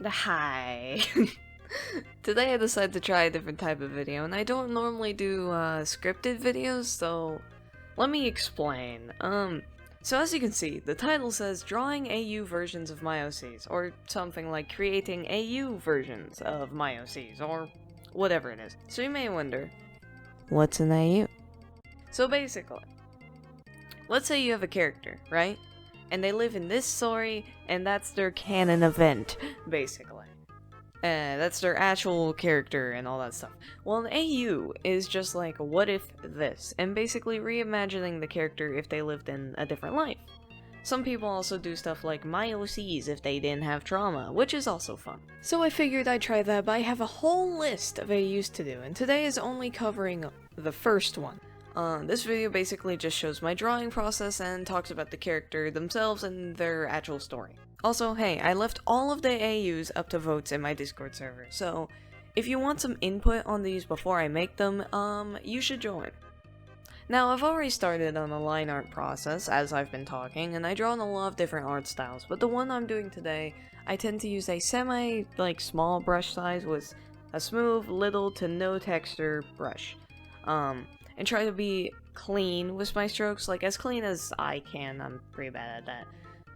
Hi. Today I decided to try a different type of video, and I don't normally do scripted videos, so let me explain. So as you can see, the title says drawing AU versions of my OCs, or something like creating AU versions of my OCs, or whatever it is. So you may wonder, what's an AU? So basically, let's say you have a character, right? And they live in this story, and that's their canon event, basically. That's their actual character and all that stuff. Well, an AU is just like, what if this? And basically reimagining the character if they lived in a different life. Some people also do stuff like my OCs if they didn't have trauma, which is also fun. So I figured I'd try that, but I have a whole list of AUs to do, and today is only covering the first one. This video basically just shows my drawing process and talks about the character themselves and their actual story. Also, hey, I left all of the AUs up to votes in my Discord server, so if you want some input on these before I make them, you should join. Now, I've already started on the line art process as I've been talking, and I draw in a lot of different art styles, but the one I'm doing today, I tend to use a small brush size with a smooth, little to no texture brush. And try to be clean with my strokes, like as clean as I can. I'm pretty bad at that.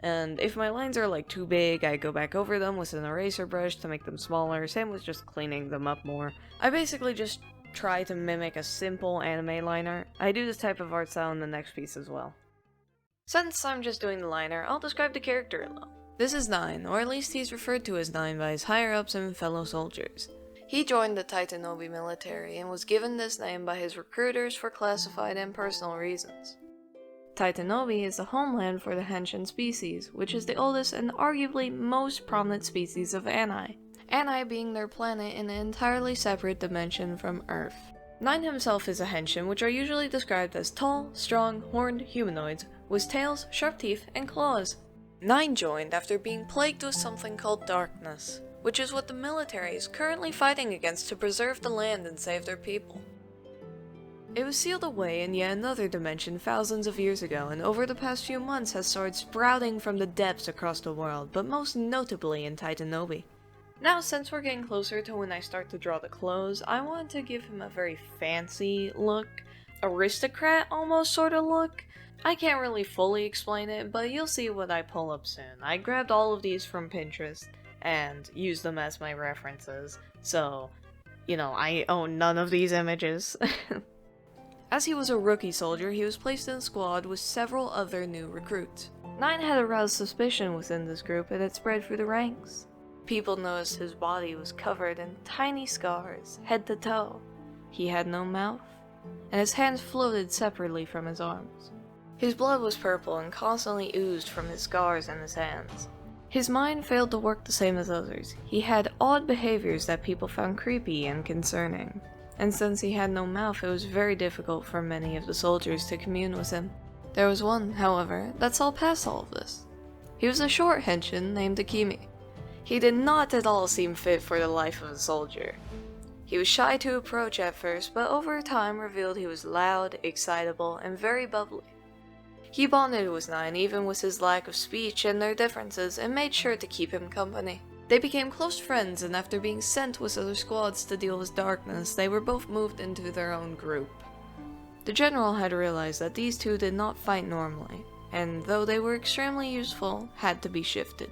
And if my lines are like too big, I go back over them with an eraser brush to make them smaller, same with just cleaning them up more. I basically just try to mimic a simple anime line art. I do this type of art style in the next piece as well. Since I'm just doing the line art, I'll describe the character a little. This is 9, or at least he's referred to as 9 by his higher-ups and fellow soldiers. He joined the Titanobi military and was given this name by his recruiters for classified and personal reasons. Titanobi is the homeland for the Henshin species, which is the oldest and arguably most prominent species of Ani. Ani being their planet in an entirely separate dimension from Earth. 9 himself is a Henshin, which are usually described as tall, strong, horned humanoids with tails, sharp teeth, and claws. 9 joined after being plagued with something called darkness, which is what the military is currently fighting against to preserve the land and save their people. It was sealed away in yet another dimension thousands of years ago, and over the past few months has started sprouting from the depths across the world, but most notably in Titanobi. Now, since we're getting closer to when I start to draw the clothes, I wanted to give him a very fancy look, aristocrat almost sort of look. I can't really fully explain it, but you'll see what I pull up soon. I grabbed all of these from Pinterest and use them as my references, so, I own none of these images. As he was a rookie soldier, he was placed in a squad with several other new recruits. 9 had aroused suspicion within this group, and it spread through the ranks. People noticed his body was covered in tiny scars, head to toe. He had no mouth, and his hands floated separately from his arms. His blood was purple and constantly oozed from his scars and his hands. His mind failed to work the same as others. He had odd behaviors that people found creepy and concerning. And since he had no mouth, it was very difficult for many of the soldiers to commune with him. There was one, however, that saw past all of this. He was a short Henshin named Akimi. He did not at all seem fit for the life of a soldier. He was shy to approach at first, but over time revealed he was loud, excitable, and very bubbly. He bonded with 9 even with his lack of speech and their differences, and made sure to keep him company. They became close friends, and after being sent with other squads to deal with darkness, they were both moved into their own group. The general had realized that these two did not fight normally, and though they were extremely useful, had to be shifted.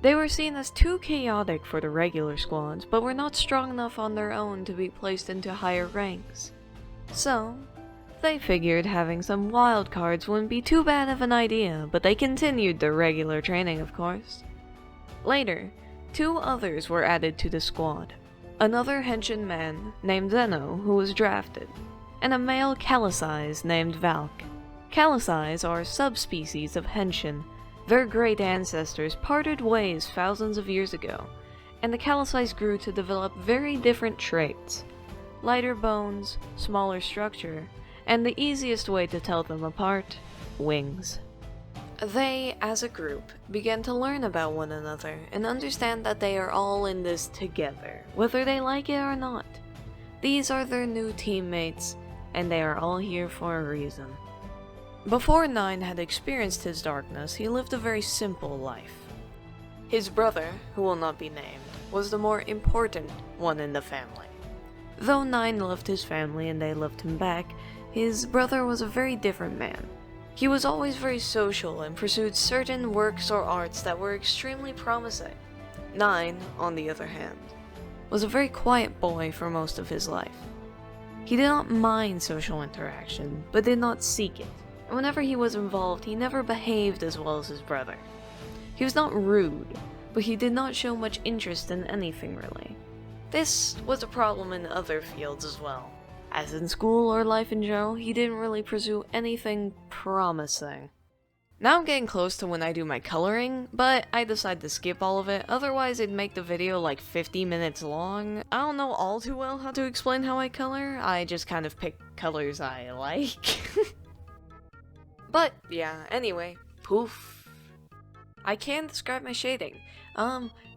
They were seen as too chaotic for the regular squads, but were not strong enough on their own to be placed into higher ranks. So, they figured having some wild cards wouldn't be too bad of an idea, but they continued their regular training, of course. Later, 2 others were added to the squad. Another Henshin man named Zeno, who was drafted, and a male Kalasais named Valk. Kalasais are subspecies of Henshin. Their great ancestors parted ways thousands of years ago, and the Kalasais grew to develop very different traits. Lighter bones, smaller structure, and the easiest way to tell them apart, wings. They, as a group, began to learn about one another and understand that they are all in this together, whether they like it or not. These are their new teammates, and they are all here for a reason. Before 9 had experienced his darkness, he lived a very simple life. His brother, who will not be named, was the more important one in the family. Though 9 loved his family and they loved him back, his brother was a very different man. He was always very social and pursued certain works or arts that were extremely promising. 9, on the other hand, was a very quiet boy for most of his life. He did not mind social interaction, but did not seek it, and whenever he was involved, he never behaved as well as his brother. He was not rude, but he did not show much interest in anything really. This was a problem in other fields as well. As in school or life in general, he didn't really pursue anything promising. Now I'm getting close to when I do my coloring, but I decided to skip all of it, otherwise it'd make the video like 50 minutes long. I don't know all too well how to explain how I color, I just kind of pick colors I like. But yeah, anyway, poof. I can describe my shading.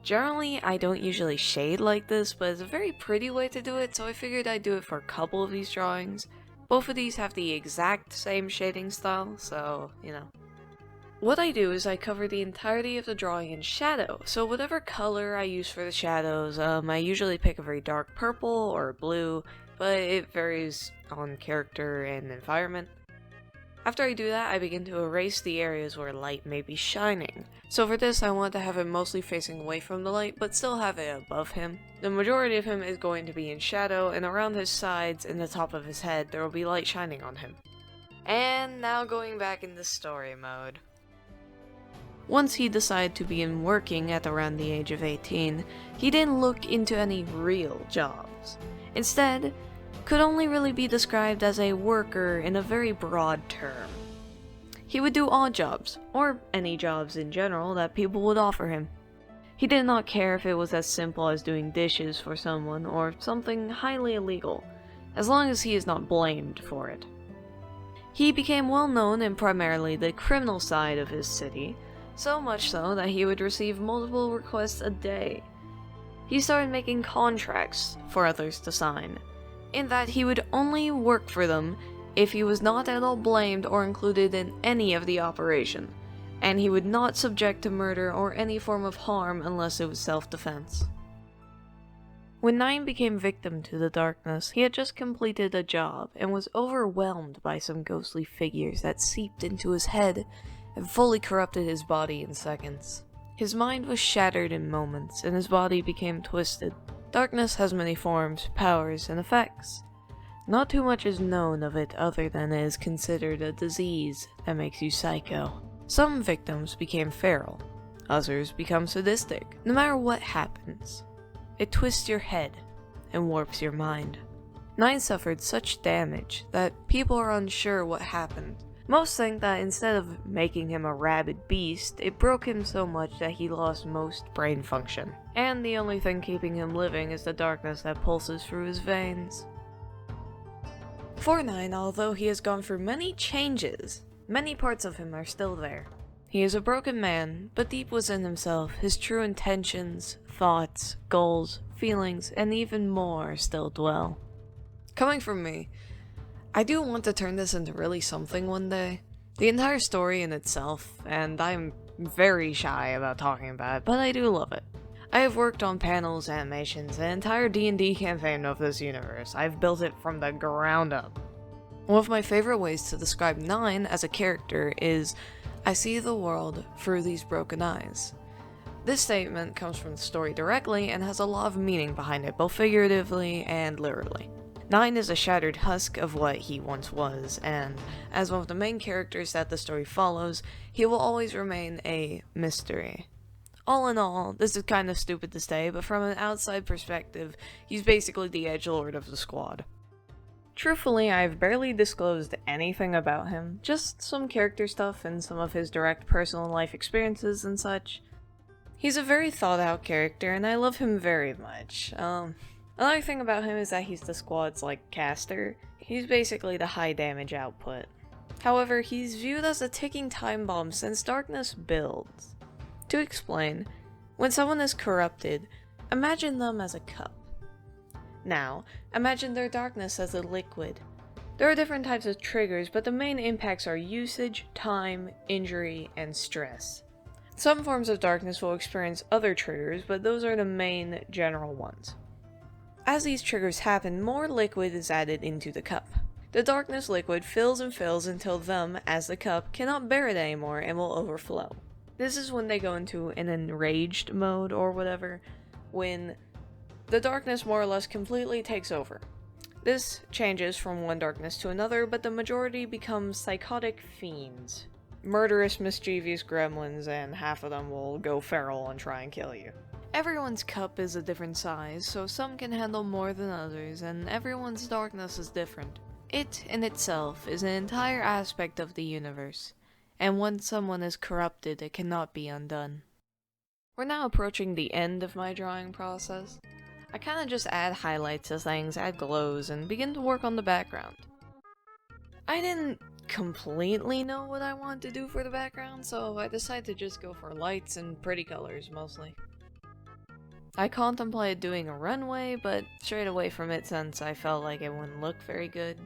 Generally I don't usually shade like this, but it's a very pretty way to do it, so I figured I'd do it for a couple of these drawings. Both of these have the exact same shading style, so, you know. What I do is I cover the entirety of the drawing in shadow, so whatever color I use for the shadows, I usually pick a very dark purple or blue, but it varies on character and environment. After I do that, I begin to erase the areas where light may be shining. So for this, I want to have him mostly facing away from the light, but still have it above him. The majority of him is going to be in shadow, and around his sides and the top of his head, there will be light shining on him. And now going back into story mode. Once he decided to begin working at around the age of 18, he didn't look into any real jobs. Instead, could only really be described as a worker in a very broad term. He would do odd jobs, or any jobs in general that people would offer him. He did not care if it was as simple as doing dishes for someone or something highly illegal, as long as he is not blamed for it. He became well known in primarily the criminal side of his city, so much so that he would receive multiple requests a day. He started making contracts for others to sign, in that he would only work for them if he was not at all blamed or included in any of the operation, and he would not subject to murder or any form of harm unless it was self-defense. When 9 became victim to the darkness, he had just completed a job and was overwhelmed by some ghostly figures that seeped into his head and fully corrupted his body in seconds. His mind was shattered in moments, and his body became twisted. Darkness has many forms, powers, and effects. Not too much is known of it other than it is considered a disease that makes you psycho. Some victims became feral, others become sadistic. No matter what happens, it twists your head and warps your mind. 9 suffered such damage that people are unsure what happened. Most think that instead of making him a rabid beast, it broke him so much that he lost most brain function. And the only thing keeping him living is the darkness that pulses through his veins. For 9, although he has gone through many changes, many parts of him are still there. He is a broken man, but deep within himself, his true intentions, thoughts, goals, feelings, and even more still dwell. Coming from me, I do want to turn this into really something one day. The entire story in itself, and I'm very shy about talking about it, but I do love it. I have worked on panels, animations, an entire D&D campaign of this universe. I've built it from the ground up. One of my favorite ways to describe 9 as a character is, I see the world through these broken eyes. This statement comes from the story directly and has a lot of meaning behind it, both figuratively and literally. 9 is a shattered husk of what he once was, and as one of the main characters that the story follows, he will always remain a mystery. All in all, this is kind of stupid to say, but from an outside perspective, he's basically the edgelord of the squad. Truthfully, I've barely disclosed anything about him, just some character stuff and some of his direct personal life experiences and such. He's a very thought out character, and I love him very much. Another thing about him is that he's the squad's, caster. He's basically the high damage output. However, he's viewed as a ticking time bomb since darkness builds. To explain, when someone is corrupted, imagine them as a cup. Now, imagine their darkness as a liquid. There are different types of triggers, but the main impacts are usage, time, injury, and stress. Some forms of darkness will experience other triggers, but those are the main general ones. As these triggers happen, more liquid is added into the cup. The darkness liquid fills and fills until them, as the cup, cannot bear it anymore and will overflow. This is when they go into an enraged mode or whatever, when the darkness more or less completely takes over. This changes from one darkness to another, but the majority become psychotic fiends. Murderous, mischievous gremlins, and half of them will go feral and try and kill you. Everyone's cup is a different size, so some can handle more than others, and everyone's darkness is different. It, in itself, is an entire aspect of the universe, and once someone is corrupted, it cannot be undone. We're now approaching the end of my drawing process. I kinda just add highlights to things, add glows, and begin to work on the background. I didn't completely know what I wanted to do for the background, so I decided to just go for lights and pretty colors, mostly. I contemplated doing a runway, but strayed away from it since I felt like it wouldn't look very good.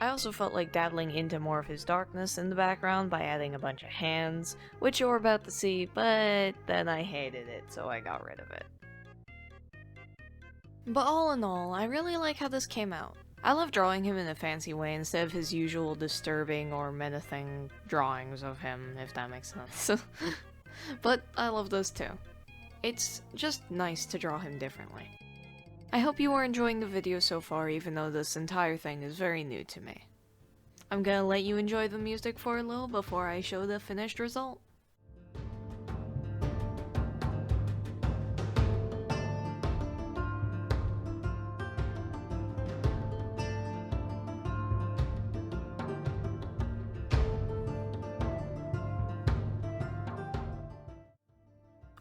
I also felt like dabbling into more of his darkness in the background by adding a bunch of hands, which you're about to see, but then I hated it, so I got rid of it. But all in all, I really like how this came out. I love drawing him in a fancy way instead of his usual disturbing or menacing drawings of him, if that makes sense. But I love those too. It's just nice to draw him differently. I hope you are enjoying the video so far, even though this entire thing is very new to me. I'm gonna let you enjoy the music for a little before I show the finished result.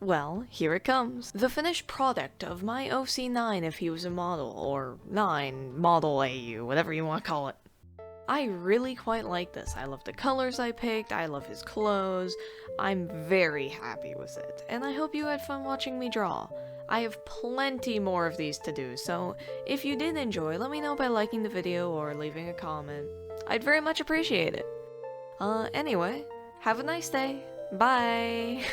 Well, here it comes. The finished product of my OC9 if he was a model, or 9, model AU, whatever you want to call it. I really quite like this. I love the colors I picked, I love his clothes, I'm very happy with it, and I hope you had fun watching me draw. I have plenty more of these to do, so if you did enjoy, let me know by liking the video or leaving a comment. I'd very much appreciate it. Anyway, have a nice day. Bye!